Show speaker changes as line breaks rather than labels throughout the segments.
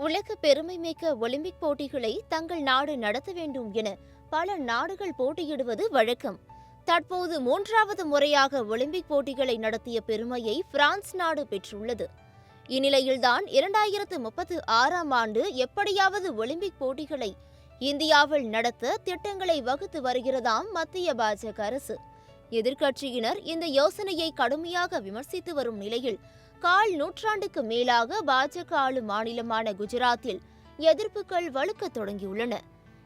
உலக பெருமைமிக்க ஒலிம்பிக் போட்டிகளை தங்கள் நாடு நடத்த வேண்டும் என பல நாடுகள் போட்டியிடுவது வழக்கம். தற்போது 3வது முறையாக ஒலிம்பிக் போட்டிகளை நடத்திய பெருமையை பிரான்ஸ் நாடு பெற்றுள்ளது. இந்நிலையில்தான் 2036ஆம் ஆண்டு எப்படியாவது ஒலிம்பிக் போட்டிகளை இந்தியாவில் நடத்த திட்டங்களை வகுத்து வருகிறதாம் மத்திய பாஜக அரசு. எதிர்க்கட்சியினர் இந்த யோசனையை கடுமையாக விமர்சித்து வரும் நிலையில் கால் நூற்றாண்டுக்கு மேலாக பாஜக ஆளும் மாநிலமான குஜராத்தில் எதிர்ப்புகள் வலுக்கத் தொடங்கியுள்ளன.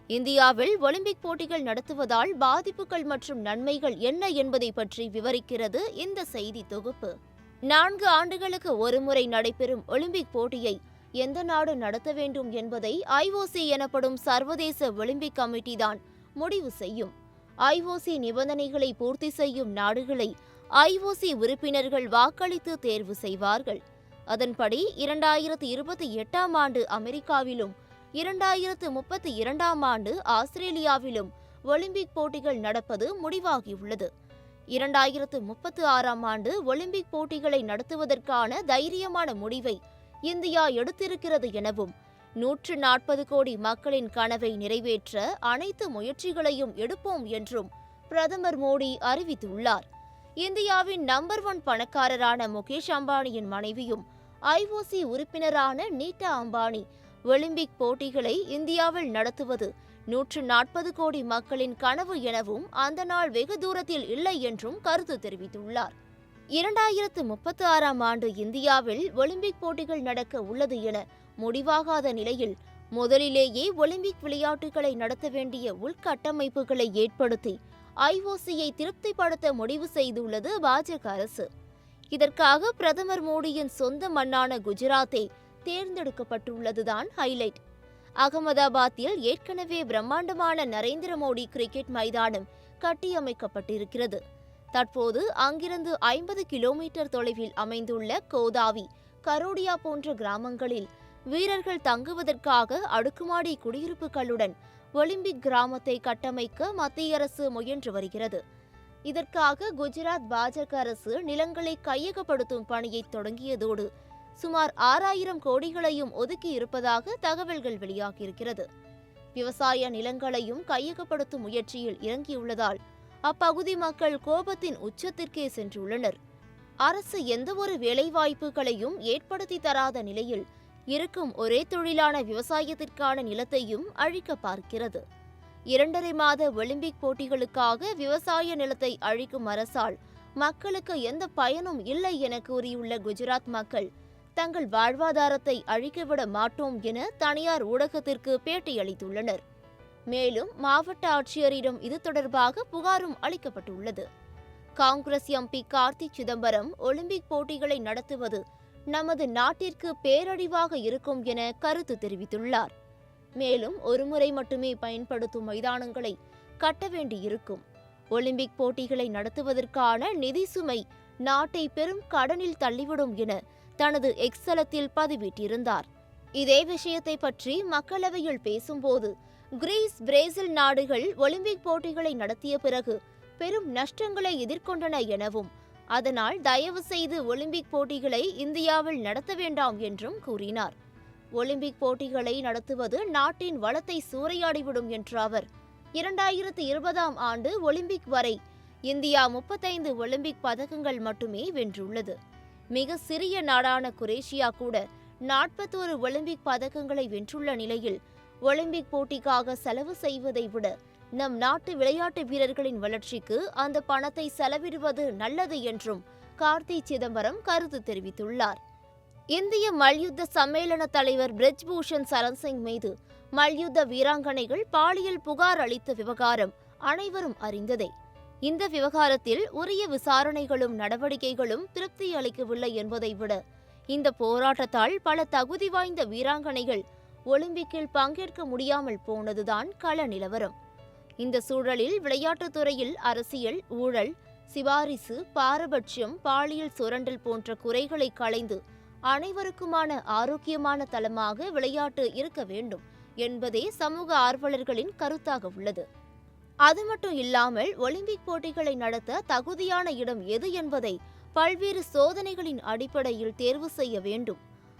இந்தியாவில் ஒலிம்பிக் போட்டிகள் நடத்துவதால் பாதிப்புகள் மற்றும் நன்மைகள் என்ன என்பதை பற்றி விவரிக்கிறது இந்த செய்தி தொகுப்பு. 4 ஆண்டுகளுக்கு ஒருமுறை நடைபெறும் ஒலிம்பிக் போட்டியை எந்த நாடு நடத்த வேண்டும் என்பதை IOC எனப்படும் சர்வதேச ஒலிம்பிக் கமிட்டி தான் முடிவு செய்யும். IOC நிபந்தனைகளை பூர்த்தி செய்யும் நாடுகளை IOC உறுப்பினர்கள் வாக்களித்து தேர்வு செய்வார்கள். அதன்படி 2028ஆம் ஆண்டு அமெரிக்காவிலும் 2032ஆம் ஆண்டு ஆஸ்திரேலியாவிலும் ஒலிம்பிக் போட்டிகள் நடப்பது முடிவாகியுள்ளது. 2036ஆம் ஆண்டு ஒலிம்பிக் போட்டிகளை நடத்துவதற்கான தைரியமான முடிவை இந்தியா எடுத்திருக்கிறது எனவும் 140 கோடி மக்களின் கனவை நிறைவேற்ற அனைத்து முயற்சிகளையும் எடுப்போம் என்றும் பிரதமர் மோடி அறிவித்துள்ளார். இந்தியாவின் நம்பர் 1 பணக்காரரான முகேஷ் அம்பானியின் மனைவியும் IOC உறுப்பினரான நீட்டா அம்பானி ஒலிம்பிக் போட்டிகளை இந்தியாவில் நடத்துவது 140 கோடி மக்களின் கனவு எனவும் அந்த நாள் வெகு தூரத்தில் இல்லை என்றும் கருத்து தெரிவித்துள்ளார். 2036ஆம் ஆண்டு இந்தியாவில் ஒலிம்பிக் போட்டிகள் நடக்க உள்ளது என முடிவாகாத நிலையில் முதலிலேயே ஒலிம்பிக் விளையாட்டுகளை நடத்த வேண்டிய உள்கட்டமைப்புகளை ஏற்படுத்தி IOCயை திருப்திப்படுத்த முடிவு செய்துள்ளது பாஜக அரசு. இதற்காக பிரதமர் மோடியின் சொந்த மண்ணான குஜராத்தை தேர்ந்தெடுக்கப்பட்டுள்ளதுதான் ஹைலைட். அகமதாபாத்தில் ஏற்கனவே பிரம்மாண்டமான நரேந்திர மோடி கிரிக்கெட் மைதானம் கட்டியமைக்கப்பட்டிருக்கிறது. தற்போது அங்கிருந்து 50 கிலோமீட்டர் தொலைவில் அமைந்துள்ள கோதாவி, கரோடியா போன்ற கிராமங்களில் வீரர்கள் தங்குவதற்காக அடுக்குமாடி குடியிருப்புகளுடன் ஒலிம்பிக் கிராமத்தை கட்டமைக்க மத்திய அரசு முயன்று வருகிறது. இதற்காக குஜராத் பாஜக அரசு நிலங்களை கையகப்படுத்தும் பணியை தொடங்கியதோடு சுமார் 6000 கோடிகளையும் ஒதுக்கி இருப்பதாக தகவல்கள் வெளியாகியிருக்கிறது. விவசாய நிலங்களையும் கையகப்படுத்தும் முயற்சியில் இறங்கியுள்ளதால் அப்பகுதி மக்கள் கோபத்தின் உச்சத்திற்கே சென்றுள்ளனர். அரசு எந்தவொரு வேலைவாய்ப்புகளையும் ஏற்படுத்தி தராத நிலையில் இருக்கும் ஒரே தொழிலான விவசாயத்திற்கான நிலத்தையும் அழிக்க பார்க்கிறது. 2.5 மாத ஒலிம்பிக் போட்டிகளுக்காக விவசாய நிலத்தை அழிக்கும் அரசால் மக்களுக்கு எந்த பயனும் இல்லை என கூறியுள்ள குஜராத் மக்கள் தங்கள் வாழ்வாதாரத்தை அழிக்கவிட மாட்டோம் என தனியார் ஊடகத்திற்கு பேட்டியளித்துள்ளனர். மேலும் மாவட்ட ஆட்சியரிடம் இது தொடர்பாக புகாரும் அளிக்கப்பட்டுள்ளது. காங்கிரஸ் MP கார்த்தி சிதம்பரம் ஒலிம்பிக் போட்டிகளை நடத்துவது நமது நாட்டிற்கு பேரழிவாக இருக்கும் என கருத்து தெரிவித்துள்ளார். மேலும் ஒருமுறை மட்டுமே பயன்படுத்தும் மைதானங்களை கட்ட வேண்டியிருக்கும். ஒலிம்பிக் போட்டிகளை நடத்துவதற்கான நிதி சுமை நாட்டை பெரும் கடனில் தள்ளிவிடும் என தனது எக்ஸலத்தில் பதிவிட்டிருந்தார். இதே விஷயத்தை பற்றி மக்களவையில் பேசும்போது கிரீஸ், பிரேசில் நாடுகள் ஒலிம்பிக் போட்டிகளை நடத்திய பிறகு பெரும் நஷ்டங்களை எதிர்கொண்டன எனவும் அதனால் தயவு செய்து ஒலிம்பிக் போட்டிகளை இந்தியாவில் நடத்த வேண்டாம் என்றும் கூறினார். ஒலிம்பிக் போட்டிகளை நடத்துவது நாட்டின் வளத்தை சூறையாடிவிடும் என்ற அவர் 2020ஆம் ஆண்டு ஒலிம்பிக் வரை இந்தியா 35 ஒலிம்பிக் பதக்கங்கள் மட்டுமே வென்றுள்ளது. மிக சிறிய நாடான குரேஷியா கூட 41 ஒலிம்பிக் பதக்கங்களை வென்றுள்ள நிலையில் ஒலிம்பிக் போட்டிக்காக செலவு செய்வதை விட நம் நாட்டு விளையாட்டு வீரர்களின் வளர்ச்சிக்கு அந்த பணத்தை செலவிடுவது நல்லது என்றும் கார்த்தி சிதம்பரம் கருத்து தெரிவித்துள்ளார். இந்திய மல்யுத்த சம்மேளன தலைவர் பிரிஜ் பூஷன் சரண் சிங் மீது மல்யுத்த வீராங்கனைகள் பாலியல் புகார் அளித்த விவகாரம் அனைவரும் அறிந்ததே. இந்த விவகாரத்தில் உரிய விசாரணைகளும் நடவடிக்கைகளும் திருப்தி அளிக்கவில்லை என்பதை விட இந்த போராட்டத்தால் பல தகுதி வாய்ந்த வீராங்கனைகள் ஒலிம்பிக்கில் பங்கேற்க முடியாமல் போனதுதான் கள நிலவரம். இந்த சூழலில் விளையாட்டுத் துறையில் அரசியல், ஊழல், சிபாரிசு, பாரபட்சம், பாலியல் சுரண்டல் போன்ற குறைகளை களைந்து அனைவருக்குமான ஆரோக்கியமான தளமாக விளையாட்டு இருக்க வேண்டும் என்பதே சமூக ஆர்வலர்களின் கருத்தாக உள்ளது. அது மட்டும் இல்லாமல் ஒலிம்பிக் போட்டிகளை நடத்த தகுதியான இடம் எது என்பதை பல்வேறு சோதனைகளின் அடிப்படையில் தேர்வு செய்ய வேண்டும்.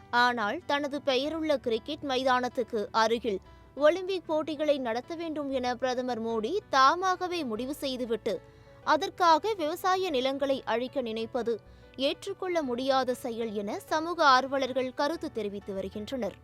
ஆனால் தனது பெயருள்ள கிரிக்கெட் மைதானத்துக்கு அருகில் ஒலிம்பிக் போட்டிகளை நடத்த வேண்டும் என பிரதமர் மோடி தாமாகவே முடிவு செய்துவிட்டு அதற்காக விவசாய நிலங்களை அழிக்க நினைப்பது ஏற்றுக்கொள்ள முடியாத செயல் என சமூக ஆர்வலர்கள் கருத்து தெரிவித்து வருகின்றனர்.